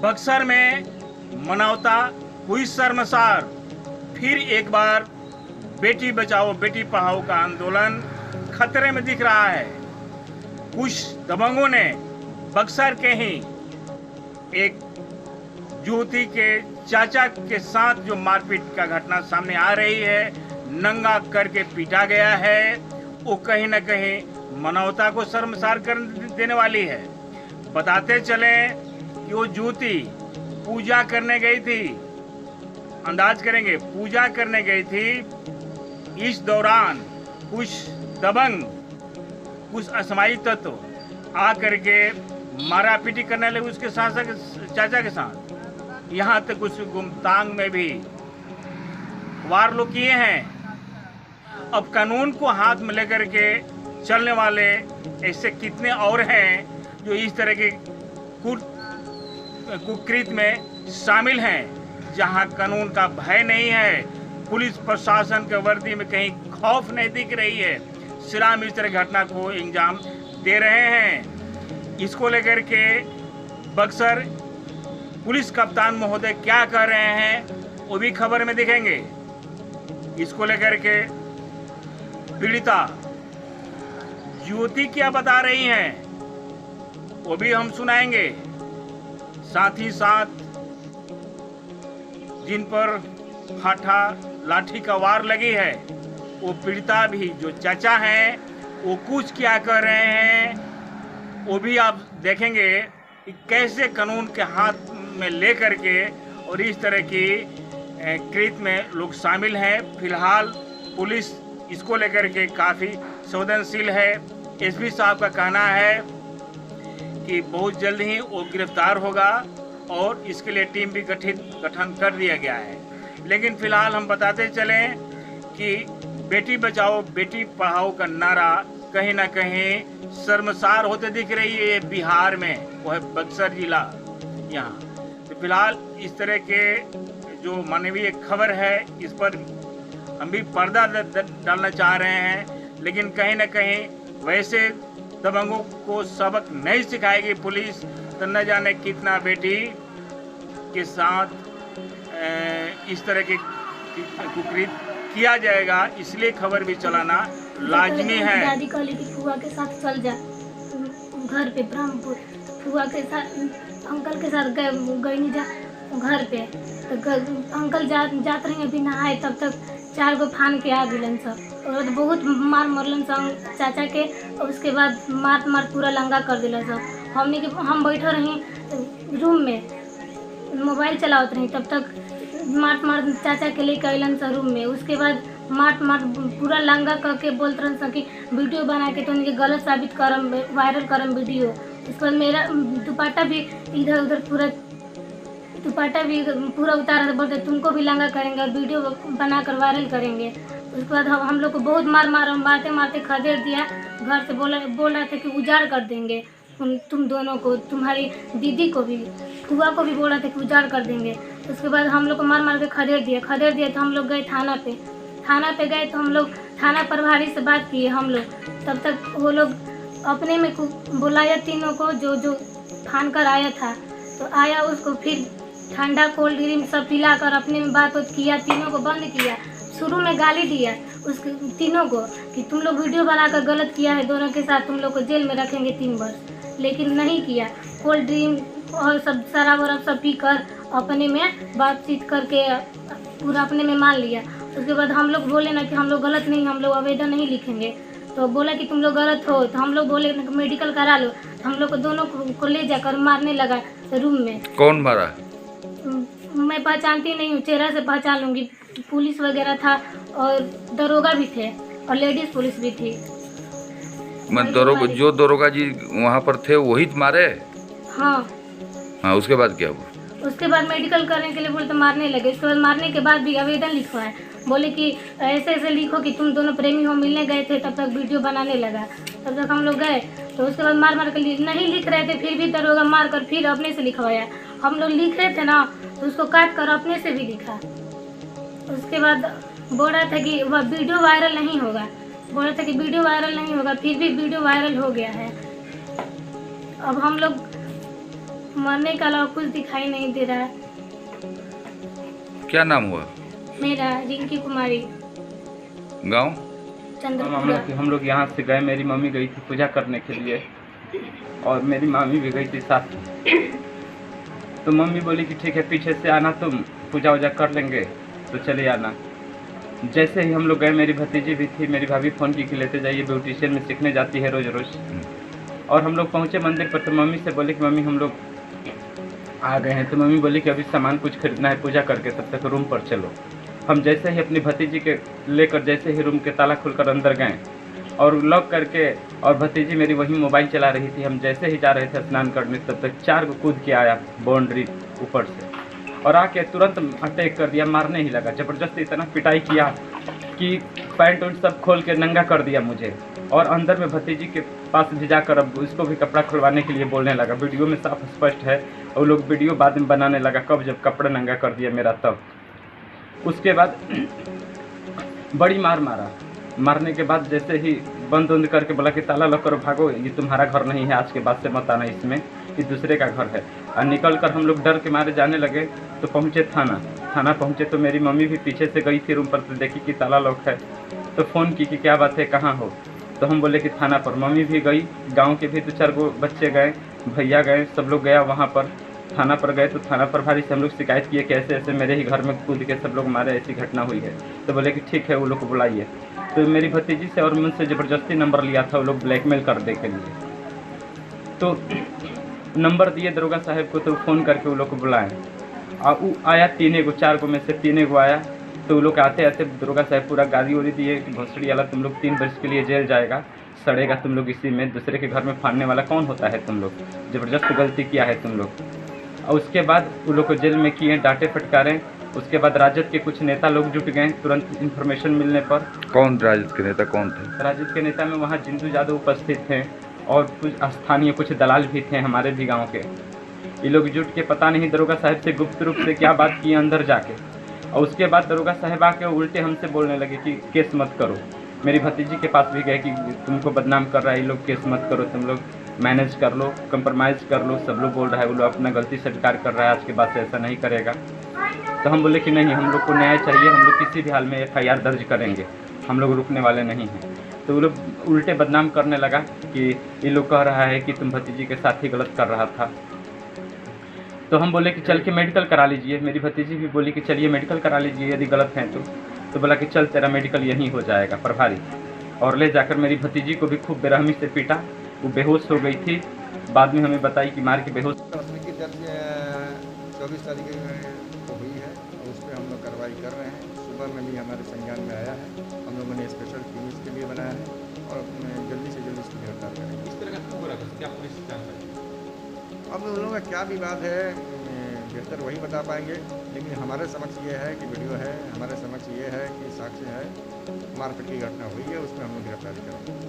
बक्सर में मानवता हुई शर्मसार। फिर एक बार बेटी बचाओ बेटी पढ़ाओ का आंदोलन खतरे में दिख रहा है। कुछ दबंगों ने बक्सर के ही एक युवती के चाचा के साथ जो मारपीट का घटना सामने आ रही है, नंगा करके पीटा गया है, वो कहीं न कहीं मानवता को शर्मसार कर देने वाली है। बताते चले कि वो युवती पूजा करने गई थी, अंदाज करेंगे पूजा करने गई थी। इस दौरान कुछ दबंग, कुछ असमाई तत्व आ करके मारा पीटी करने लगे उसके चाचा के साथ। यहाँ तक कुछ गुमतांग में भी वार लोग किए हैं। अब कानून को हाथ में लेकर के चलने वाले ऐसे कितने और हैं जो इस तरह के कुकृत्य में शामिल हैं, जहां कानून का भय नहीं है, पुलिस प्रशासन के वर्दी में कहीं खौफ नहीं दिख रही है, सिराम इस तरह घटना को अंजाम दे रहे हैं। इसको लेकर के बक्सर पुलिस कप्तान महोदय क्या कर रहे हैं वो भी खबर में दिखेंगे। इसको लेकर के पीड़िता युवती क्या बता रही हैं वो भी हम सुनाएंगे। साथ ही साथ जिन पर फाठा लाठी का वार लगी है वो पीड़िता भी, जो चाचा हैं वो कुछ क्या कर रहे हैं वो भी आप देखेंगे कि कैसे कानून के हाथ में ले करके और इस तरह की कृत्य में लोग शामिल हैं। फिलहाल पुलिस इसको लेकर के काफ़ी संवेदनशील है। एसपी साहब का कहना है कि बहुत जल्द ही वो गिरफ्तार होगा और इसके लिए टीम भी गठन कर दिया गया है। लेकिन फिलहाल हम बताते चलें कि बेटी बचाओ बेटी पढ़ाओ का नारा कहीं ना कहीं शर्मसार होते दिख रही है बिहार में, वो है बक्सर जिला यहाँ। तो फिलहाल इस तरह के जो मानवीय खबर है इस पर हम भी पर्दा डालना चाह रहे हैं, लेकिन कहीं ना कहीं वैसे दबंगों को सबक नहीं सिखाएगी पुलिस तो न जाने कितना बेटी के साथ इस तरह के कुकृत्य किया जाएगा। इसलिए खबर भी चलाना लाजमी है। दादी कहली कि फुआ के साथ चल जा घर पे ब्रह्मपुर, फुआ के साथ अंकल के साथ गई जा घर पे, तो अंकल जात रही अभी नहाए, तब तक 4 गो फान के आ गलन सब और बहुत मार मरलन सब चाचा के। और उसके बाद मार पूरा लंगा कर दिला सब। हम बैठे रही रूम में मोबाइल चलावत रही, तब तक मार चाचा के लेके अलन सब रूम में। उसके बाद मार पूरा लंगा करके बोलते रहन सब कि वीडियो बना के तो उनके गलत साबित करम, वायरल करम वीडियो। उसके बाद मेरा दुपट्टा भी इधर उधर पूरा उतारा, बोलते तुमको भी लंगा करेंगे और वीडियो बनाकर वायरल करेंगे। उसके बाद हम लोग को बहुत मारते मारते खदेड़ दिया। घर से बोल रहे थे कि उजाड़ कर देंगे तुम दोनों को, तुम्हारी दीदी को भी, फुआ को भी बोल रहे थे कि उजाड़ कर देंगे। उसके बाद हम लोग को मार के खदेड़ दिया। तो हम लोग गए थाना पे गए, तो हम लोग थाना प्रभारी से बात किए हम लोग। तब तक वो लोग अपने में बुलाया तीनों को, जो फान कर आया था, तो आया उसको फिर ठंडा कोल्ड ड्रिंक सब पिलाकर अपने में बात किया, तीनों को बंद किया। शुरू में गाली दिया उसके तीनों को कि तुम लोग वीडियो बनाकर गलत किया है, दोनों के साथ तुम लोग को जेल में रखेंगे 3 वर्ष। लेकिन नहीं किया, कोल्ड ड्रिंक और सब शराब वराब सब पीकर अपने में बातचीत करके पूरा अपने में मान लिया। उसके बाद हम लोग बोले ना कि हम लोग गलत नहीं, हम लोग आवेदन नहीं लिखेंगे। तो बोला कि तुम लोग गलत हो, तो हम लोग बोले मेडिकल करा लो। हम लोग को दोनों को ले जाकर मारने लगा रूम में। कौन मारा? मैं पहचानती नहीं हूँ, चेहरा से पहचान लूँगी। पुलिस वगैरह था और दरोगा भी थे और लेडीज पुलिस भी थी। जो दरोगा जी वहाँ पर थे वही मारे? हाँ। उसके बाद क्या हुआ? उसके बाद मेडिकल करने के लिए बोले तो मारने लगे। उसके बाद मारने के बाद भी आवेदन लिखवाए, बोले कि ऐसे ऐसे लिखो कि तुम दोनों प्रेमी हो, मिलने गए थे, तब तक वीडियो बनाने लगा। तब तक हम लोग गए, तो उसके बाद मार कर नहीं लिख रहे थे, फिर भी दरोगा मार कर फिर अपने से लिखवाया। हम लोग लिख रहे थे ना, तो उसको काट कर अपने से भी लिखा। उसके बाद बोल रहा था कि वह वीडियो वायरल नहीं होगा, फिर भी वीडियो वायरल हो गया है। अब हम लोग मरने के अलावा कुछ दिखाई नहीं दे रहा है। क्या नाम हुआ? मेरा रिंकी कुमारी, गांव? चंद्रपुरा। हम लोग यहाँ से गए, मेरी मम्मी गई थी पूजा करने के लिए और मेरी मामी भी गई थी साथ में। तो मम्मी बोली कि ठीक है पीछे से आना, तुम पूजा वूजा कर लेंगे तो चले आना। जैसे ही हम लोग गए, मेरी भतीजी भी थी, मेरी भाभी फ़ोन की कि लेते जाइए, ब्यूटिशियन में सीखने जाती है रोज़ रोज़। और हम लोग पहुँचे मंदिर पर तो मम्मी से बोले कि मम्मी हम लोग आ गए हैं। तो मम्मी बोली कि अभी सामान कुछ खरीदना है पूजा करके, तब तक रूम पर चलो। हम जैसे ही अपनी भतीजी के लेकर जैसे ही रूम के ताला खोलकर अंदर गए और लॉक करके, और भतीजी मेरी वही मोबाइल चला रही थी। हम जैसे ही जा रहे थे स्नान करने, तब तक 4 को कूद के आया बाउंड्री ऊपर से और आके तुरंत अटैक कर दिया, मारने ही लगा। ज़बरदस्ती इतना पिटाई किया कि पैंट उंट सब खोल के नंगा कर दिया मुझे, और अंदर में भतीजी के पास भी जाकर अब उसको भी कपड़ा खुलवाने के लिए बोलने लगा। वीडियो में साफ स्पष्ट है, और लोग वीडियो बाद में बनाने लगा कब जब कपड़ा नंगा कर दिया मेरा तब। उसके बाद बड़ी मार मारा। मारने के बाद जैसे ही बंद उंद करके बोला कि ताला लॉक करो, भागो, ये तुम्हारा घर नहीं है, आज के बाद से मत आना इसमें, ये दूसरे का घर है। और निकल कर हम लोग डर के मारे जाने लगे तो पहुँचे थाना पहुँचे तो मेरी मम्मी भी पीछे से गई थी रूम पर, तो देखी कि ताला लॉक है। तो फ़ोन की कि क्या बात है, कहाँ हो? तो हम बोले कि थाना पर। मम्मी भी गई, गाँव के भी 2-4 गो बच्चे गए, भैया गए, सब लोग गया वहाँ पर। थाना पर गए तो थाना प्रभारी से हम लोग शिकायत किए कि ऐसे ऐसे मेरे ही घर में कूद के सब लोग मारे, ऐसी घटना हुई है। तो बोले कि ठीक है, वो लोग को बुलाइए। तो मेरी भतीजी से और मुझसे ज़बरदस्ती नंबर लिया था वो लोग ब्लैकमेल करने के लिए। तो नंबर दिए दरोगा साहब को, तो फ़ोन करके वो लोग को बुलाएं। और वो आया 4 को में से 3 को आया। तो वो लोग आते आते दरोगा साहब पूरा गाड़ी उड़ी दिए कि भोसड़ी वाला तुम लोग 3 वर्ष के लिए जेल जाएगा, सड़ेगा तुम लोग इसी में, दूसरे के घर में फाड़ने वाला कौन होता है तुम लोग, ज़बरदस्त गलती किया है तुम लोग। और उसके बाद वो लोग को जेल में किए, डांटे फटकारे। उसके बाद राजद के कुछ नेता लोग जुट गए तुरंत इन्फॉर्मेशन मिलने पर। कौन राजद के नेता कौन थे? राजद के नेता में वहाँ जिंदू यादव उपस्थित थे और कुछ स्थानीय कुछ दलाल भी थे हमारे भी गाँव के। ये लोग जुट के पता नहीं दरोगा साहब से गुप्त रूप से क्या बात की अंदर जाके। और उसके बाद दरोगा साहब आके उल्टे हमसे बोलने लगे कि केस मत करो। मेरी भतीजी के पास भी गए कि तुमको बदनाम कर रहा है ये लोग, केस मत करो, तुम लोग मैनेज कर लो, कंप्रोमाइज़ कर लो। सब लोग बोल रहा है, वो लोग अपना गलती स्वीकार कर रहा है, आज के बाद से ऐसा नहीं करेगा। तो हम बोले कि नहीं, हम लोग को न्याय चाहिए, हम लोग किसी भी हाल में FIR दर्ज करेंगे, हम लोग रुकने वाले नहीं हैं। तो वो लोग उल्टे बदनाम करने लगा कि ये लोग कह रहा है कि तुम भतीजी के साथ ही गलत कर रहा था। तो हम बोले कि चल के मेडिकल करा लीजिए। मेरी भतीजी भी बोली कि चलिए मेडिकल करा लीजिए यदि गलत हैं तो बोला कि चल तेरा मेडिकल यहीं हो जाएगा प्रभारी। और ले जाकर मेरी भतीजी को भी खूब बेरहमी से पीटा, वो बेहोश हो गई थी। बाद में हमें बताई कि मार के बेहोश। प्राथमिकी दर्ज 24 तारीख को हुई है और उस पर हम लोग कार्रवाई कर रहे हैं। सुबह में भी हमारे संज्ञान में आया है, हम लोगों ने स्पेशल टीम इसके लिए बनाया है और जल्दी से जल्दी इसको गिरफ्तार करेंगे। इस तरह का हो रहा है, क्या पुलिस जानता है? अब उन लोगों का क्या विवाद है बेहतर वही बता पाएंगे, लेकिन हमारे समक्ष ये है कि वीडियो है, हमारे समक्ष ये है कि साक्ष्य है, मारपीट की घटना हुई है, उसमें हम लोग गिरफ्तारी करेंगे।